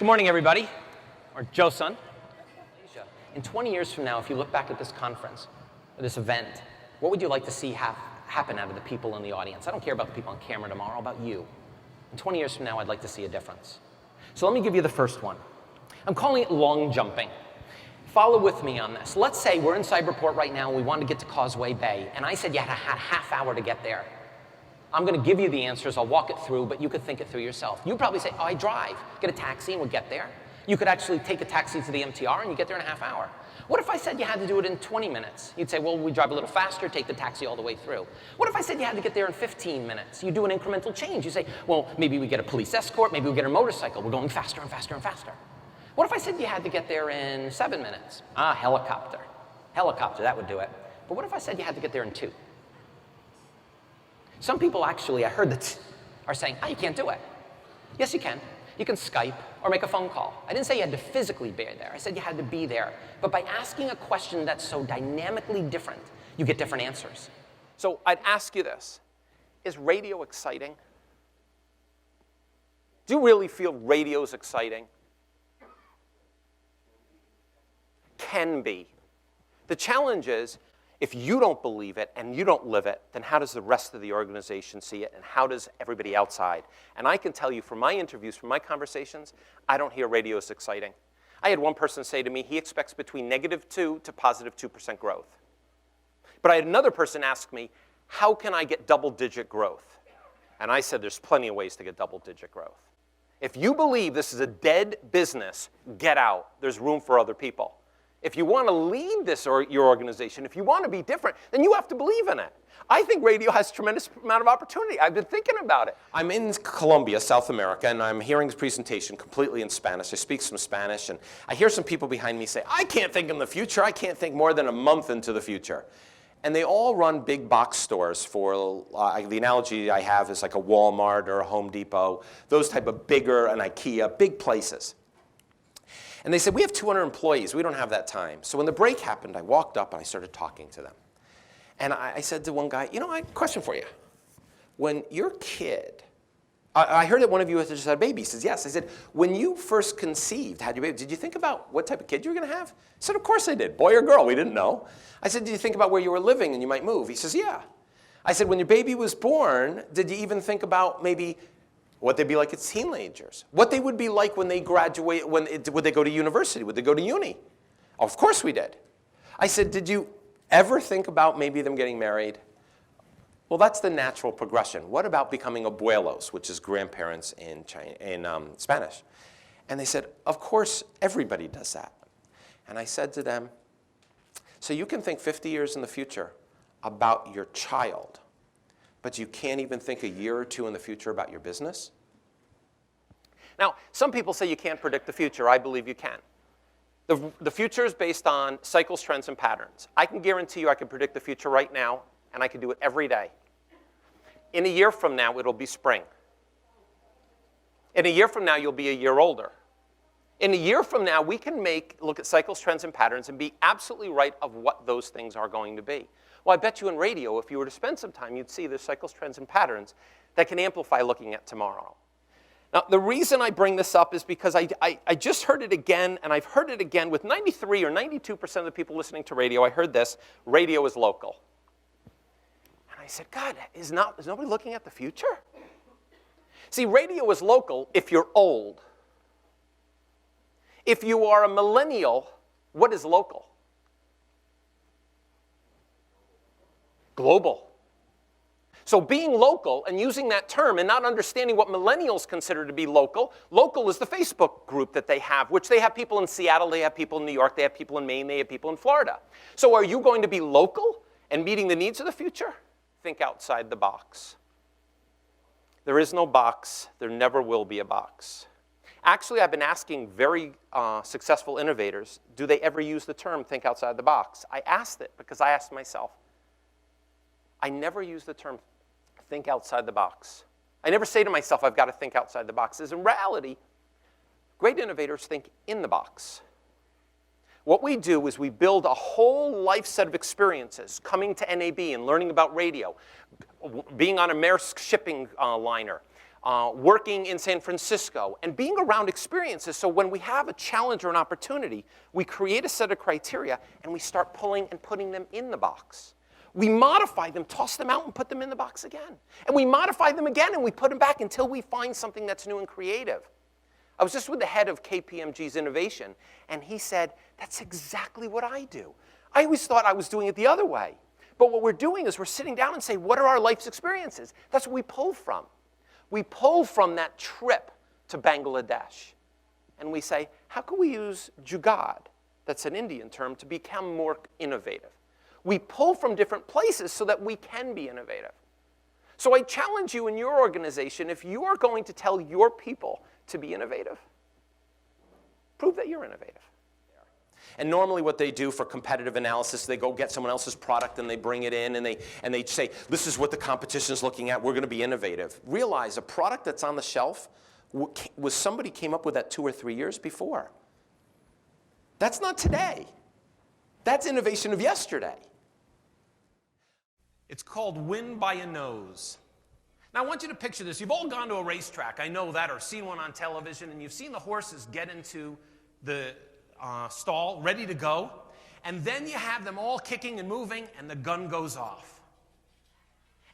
Good morning, everybody, or Joe-san. In 20 years from now, if you look back at this conference, or this event, what would you like to see happen out of the people in the audience? I don't care about the people on camera tomorrow, about you. In 20 years from now, I'd like to see a difference. So let me give you the first one. I'm calling it long jumping. Follow with me on this. Let's say we're in Cyberport right now and we want to get to Causeway Bay, and I said you had a half hour to get there. I'm going to give you the answers, I'll walk it through, but you could think it through yourself. You'd probably say, oh, I drive, get a taxi and we'll get there. You could actually take a taxi to the MTR and you get there in a half hour. What if I said you had to do it in 20 minutes? You'd say, well, we drive a little faster, take the taxi all the way through. What if I said you had to get there in 15 minutes? You do an incremental change. You say, well, maybe we get a police escort, maybe we get a motorcycle. We're going faster and faster and faster. What if I said you had to get there in 7 minutes? Ah, helicopter. Helicopter, that would do it. But what if I said you had to get there in 2? Some people actually, I heard that, are saying, oh, you can't do it. Yes, you can. You can Skype or make a phone call. I didn't say you had to physically be there. I said you had to be there. But by asking a question that's so dynamically different, you get different answers. So I'd ask you this. Is radio exciting? Do you really feel radio's exciting? Can be. The challenge is, if you don't believe it and you don't live it, then how does the rest of the organization see it, and how does everybody outside? And I can tell you from my interviews, from my conversations, I don't hear radio as exciting. I had one person say to me he expects between -2 to +2% growth. But I had another person ask me, how can I get double-digit growth? And I said there's plenty of ways to get double-digit growth. If you believe this is a dead business, get out. There's room for other people. If you want to lead this or your organization, if you want to be different, then you have to believe in it. I think radio has a tremendous amount of opportunity. I've been thinking about it. I'm in Colombia, South America, and I'm hearing this presentation completely in Spanish. I speak some Spanish, and I hear some people behind me say, I can't think in the future. I can't think more than a month into the future. And they all run big box stores for, the analogy I have is like a Walmart or a Home Depot, those type of bigger, an IKEA, big places. And they said, we have 200 employees. We don't have that time. So when the break happened, I walked up and I started talking to them. And I said to one guy, you know, I have a question for you. When your kid, I heard that one of you has just had a baby. He says, yes. I said, when you first conceived, had your baby, did you think about what type of kid you were going to have? He said, of course I did. Boy or girl, we didn't know. I said, did you think about where you were living and you might move? He says, yeah. I said, when your baby was born, did you even think about maybe what they'd be like as teenagers? What they would be like when they graduate, would they go to university? Would they go to uni? Of course we did. I said, did you ever think about maybe them getting married? Well, that's the natural progression. What about becoming abuelos, which is grandparents in Spanish? And they said, of course, everybody does that. And I said to them, so you can think 50 years in the future about your child, but you can't even think a year or two in the future about your business? Now, some people say you can't predict the future. I believe you can. The future is based on cycles, trends, and patterns. I can guarantee you I can predict the future right now, and I can do it every day. In a year from now, it'll be spring. In a year from now, you'll be a year older. In a year from now, we can look at cycles, trends, and patterns and be absolutely right of what those things are going to be. Well, I bet you in radio, if you were to spend some time, you'd see there's cycles, trends, and patterns that can amplify looking at tomorrow. Now, the reason I bring this up is because I just heard it again, and I've heard it again with 93 or 92% of the people listening to radio. I heard this, radio is local. And I said, God, is nobody looking at the future? See, radio is local if you're old. If you are a millennial, what is local? Global. So being local and using that term and not understanding what millennials consider to be local, local is the Facebook group that they have, which they have people in Seattle, they have people in New York, they have people in Maine, they have people in Florida. So are you going to be local and meeting the needs of the future? Think outside the box. There is no box. There never will be a box. Actually, I've been asking very successful innovators, do they ever use the term think outside the box? I asked it because I asked myself. I never use the term think outside the box. I never say to myself, I've got to think outside the box. As in reality, great innovators think in the box. What we do is we build a whole life set of experiences, coming to NAB and learning about radio, being on a Maersk shipping liner, working in San Francisco, and being around experiences. So when we have a challenge or an opportunity, we create a set of criteria, and we start pulling and putting them in the box. We modify them, toss them out, and put them in the box again. And we modify them again, and we put them back until we find something that's new and creative. I was just with the head of KPMG's innovation, and he said, that's exactly what I do. I always thought I was doing it the other way. But what we're doing is we're sitting down and saying, what are our life's experiences? That's what we pull from. We pull from that trip to Bangladesh. And we say, how can we use jugad, that's an Indian term, to become more innovative? We pull from different places so that we can be innovative. So I challenge you in your organization, if you are going to tell your people to be innovative, prove that you're innovative. And normally what they do for competitive analysis, they go get someone else's product and they bring it in and they say, this is what the competition is looking at, we're going to be innovative. Realize a product that's on the shelf was somebody came up with that 2 or 3 years before. That's not today. That's innovation of yesterday. It's called win by a nose. Now I want you to picture this. You've all gone to a racetrack, I know that, or seen one on television, and you've seen the horses get into the stall, ready to go, and then you have them all kicking and moving, and the gun goes off.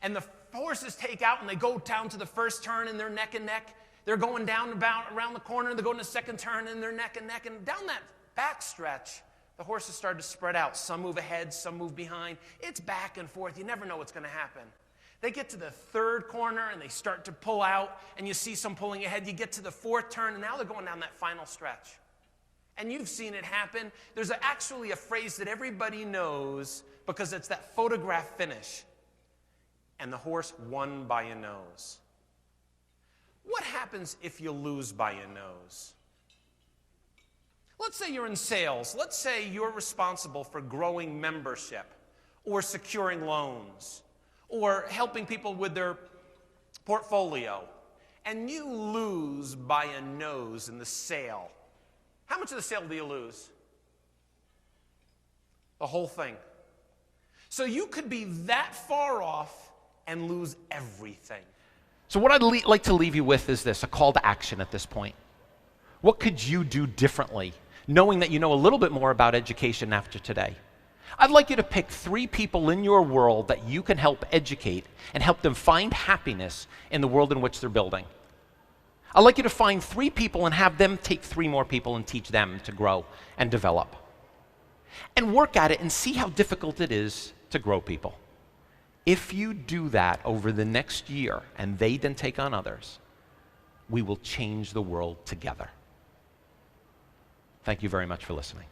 And the horses take out, and they go down to the first turn, and they're neck and neck. They're going down about around the corner, and they're going to the second turn, and they're neck and neck. And down that back stretch, the horses start to spread out. Some move ahead, some move behind. It's back and forth. You never know what's going to happen. They get to the third corner, and they start to pull out, and you see some pulling ahead. You get to the fourth turn, and now they're going down that final stretch. And you've seen it happen. There's actually a phrase that everybody knows because it's that photograph finish. And the horse won by a nose. What happens if you lose by a nose? Let's say you're in sales. Let's say you're responsible for growing membership or securing loans or helping people with their portfolio. And you lose by a nose in the sale. How much of the sale do you lose? The whole thing. So you could be that far off and lose everything. So what I'd like to leave you with is this, a call to action at this point. What could you do differently, knowing that you know a little bit more about education after today? I'd like you to pick 3 people in your world that you can help educate and help them find happiness in the world in which they're building. I'd like you to find 3 people and have them take 3 more people and teach them to grow and develop. And work at it and see how difficult it is to grow people. If you do that over the next year and they then take on others, we will change the world together. Thank you very much for listening.